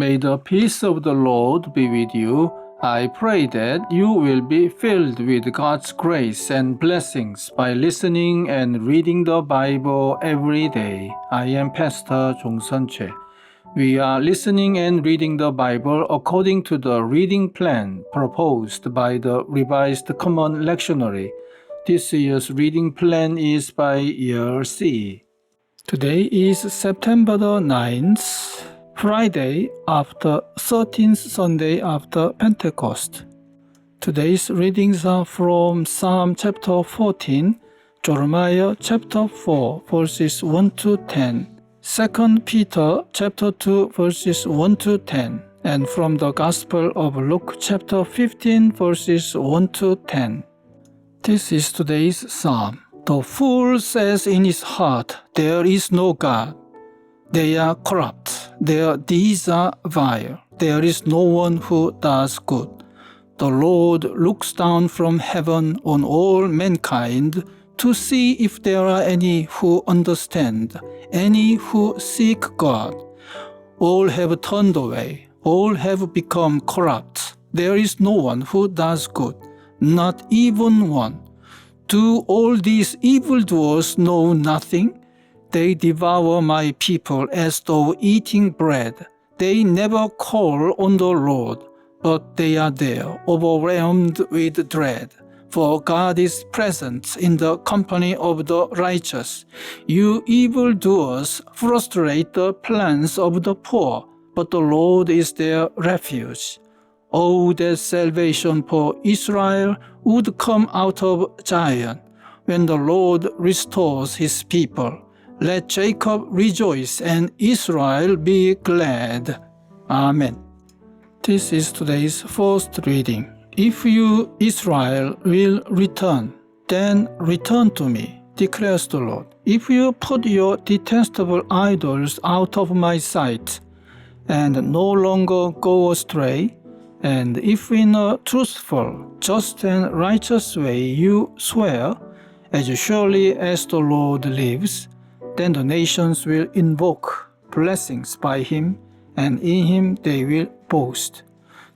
May the peace of the Lord be with you. I pray that you will be filled with God's grace and blessings by listening and reading the Bible every day. I am Pastor 종선채. We are listening and reading the Bible according to the reading plan proposed by the Revised Common Lectionary. This year's reading plan is by year C. Today is September the 9th, Friday after 13th Sunday after Pentecost. Today's readings are from Psalm chapter 14, Jeremiah chapter 4 verses 1 to 10, 2 Peter chapter 2 verses 1 to 10, and from the Gospel of Luke chapter 15 verses 1 to 10. This is today's psalm. The fool says in his heart, "There is no God." They are corrupt. Their deeds are vile. There is no one who does good. The Lord looks down from heaven on all mankind to see if there are any who understand, any who seek God. All have turned away. All have become corrupt. There is no one who does good, not even one. Do all these evildoers know nothing? They devour my people as though eating bread. They never call on the Lord, but they are there, overwhelmed with dread. For God is present in the company of the righteous. You evildoers frustrate the plans of the poor, but the Lord is their refuge. Oh, that salvation for Israel would come out of Zion when the Lord restores his people. Let Jacob rejoice and Israel be glad. Amen. This is today's first reading. If you, Israel, will return, then return to me, declares the Lord. If you put your detestable idols out of my sight and no longer go astray, and if in a truthful, just and righteous way you swear, as surely as the Lord lives, then the nations will invoke blessings by him, and in him they will boast.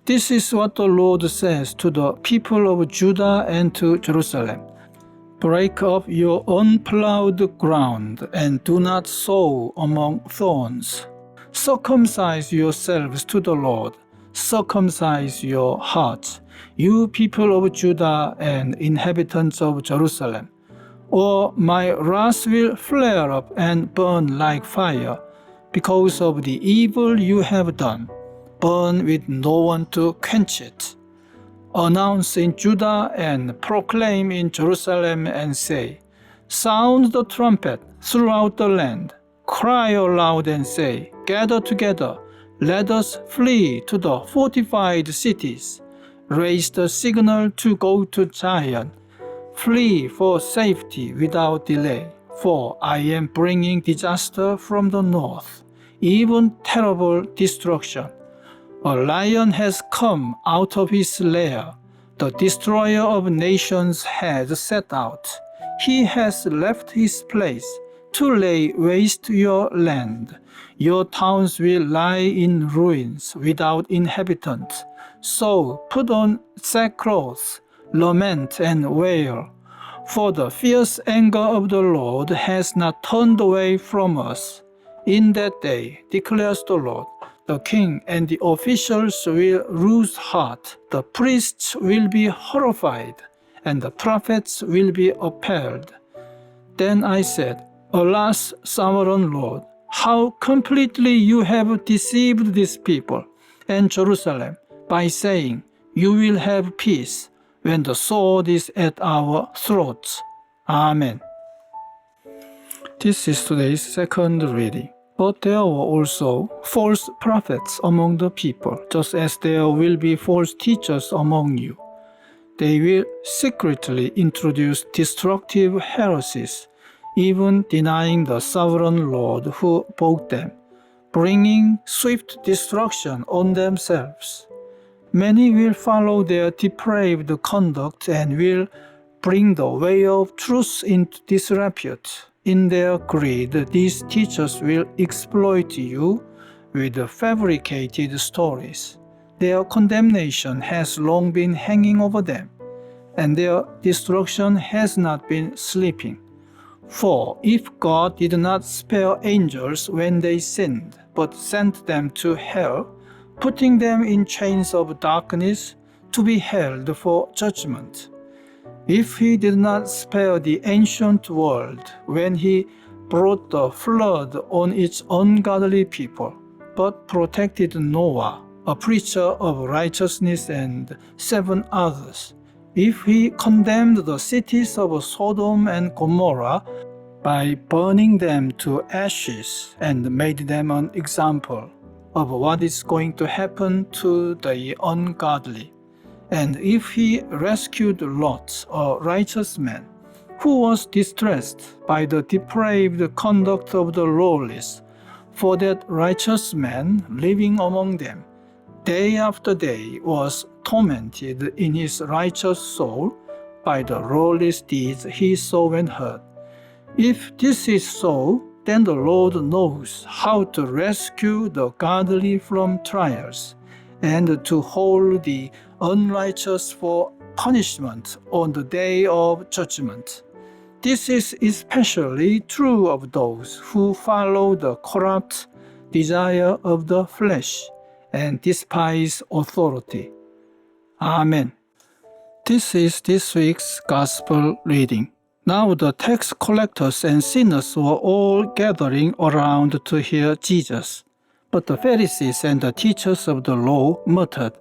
This is what the Lord says to the people of Judah and to Jerusalem. Break up your unplowed ground and do not sow among thorns. Circumcise yourselves to the Lord. Circumcise your hearts, you people of Judah and inhabitants of Jerusalem, or my wrath will flare up and burn like fire because of the evil you have done, burn with no one to quench it. Announce in Judah and proclaim in Jerusalem and say, sound the trumpet throughout the land, cry aloud and say, gather together, let us flee to the fortified cities. Raise the signal to go to Zion. Flee for safety without delay, for I am bringing disaster from the north, even terrible destruction. A lion has come out of his lair. The destroyer of nations has set out. He has left his place to lay waste your land. Your towns will lie in ruins without inhabitants. So put on sackcloth, lament and wail. For the fierce anger of the Lord has not turned away from us. In that day, declares the Lord, the king and the officials will lose heart. The priests will be horrified, and the prophets will be appalled. Then I said, alas, sovereign Lord, how completely you have deceived this people and Jerusalem by saying, you will have peace when the sword is at our throats. Amen. This is today's second reading. But there were also false prophets among the people, just as there will be false teachers among you. They will secretly introduce destructive heresies, even denying the sovereign Lord who bought them, bringing swift destruction on themselves. Many will follow their depraved conduct and will bring the way of truth into disrepute. In their greed, these teachers will exploit you with fabricated stories. Their condemnation has long been hanging over them, and their destruction has not been sleeping. For if God did not spare angels when they sinned, but sent them to hell, putting them in chains of darkness to be held for judgment, if he did not spare the ancient world when he brought the flood on its ungodly people, but protected Noah, a preacher of righteousness, and 7 others, if he condemned the cities of Sodom and Gomorrah by burning them to ashes and made them an example of what is going to happen to the ungodly, and if he rescued Lot, a righteous man, who was distressed by the depraved conduct of the lawless, for that righteous man living among them, day after day was tormented in his righteous soul by the lawless deeds he saw and heard. If this is so, then the Lord knows how to rescue the godly from trials, and to hold the unrighteous for punishment on the day of judgment. This is especially true of those who follow the corrupt desire of the flesh and despise authority. Amen. This is this week's Gospel reading. Now the tax collectors and sinners were all gathering around to hear Jesus. But the Pharisees and the teachers of the law muttered,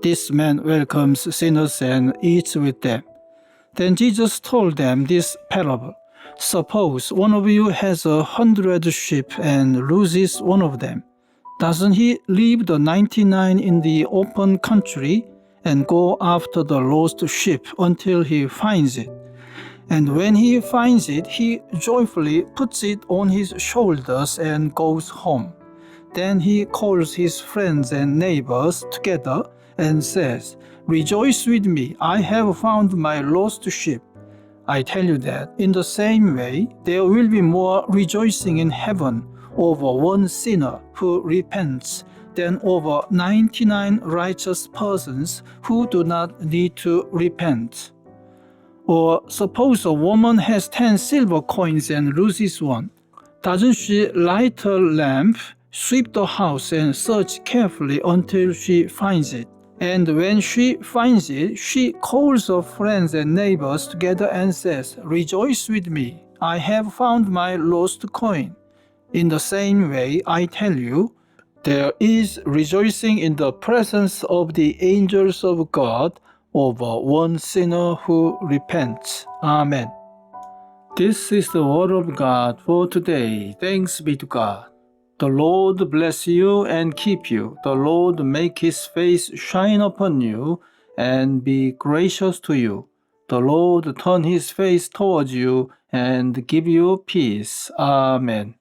"This man welcomes sinners and eats with them." Then Jesus told them this parable. Suppose one of you has 100 sheep and loses one of them. Doesn't he leave the 99 in the open country and go after the lost sheep until he finds it? And when he finds it, he joyfully puts it on his shoulders and goes home. Then he calls his friends and neighbors together and says, "Rejoice with me, I have found my lost sheep." I tell you that in the same way, there will be more rejoicing in heaven over one sinner who repents than over 99 righteous persons who do not need to repent. Or suppose a woman has 10 silver coins and loses one. Doesn't she light a lamp, sweep the house, and search carefully until she finds it? And when she finds it, she calls her friends and neighbors together and says, "Rejoice with me, I have found my lost coin." In the same way, I tell you, there is rejoicing in the presence of the angels of God over one sinner who repents. Amen. This is the word of God for today. Thanks be to God. The Lord bless you and keep you. The Lord make his face shine upon you and be gracious to you. The Lord turn his face towards you and give you peace. Amen.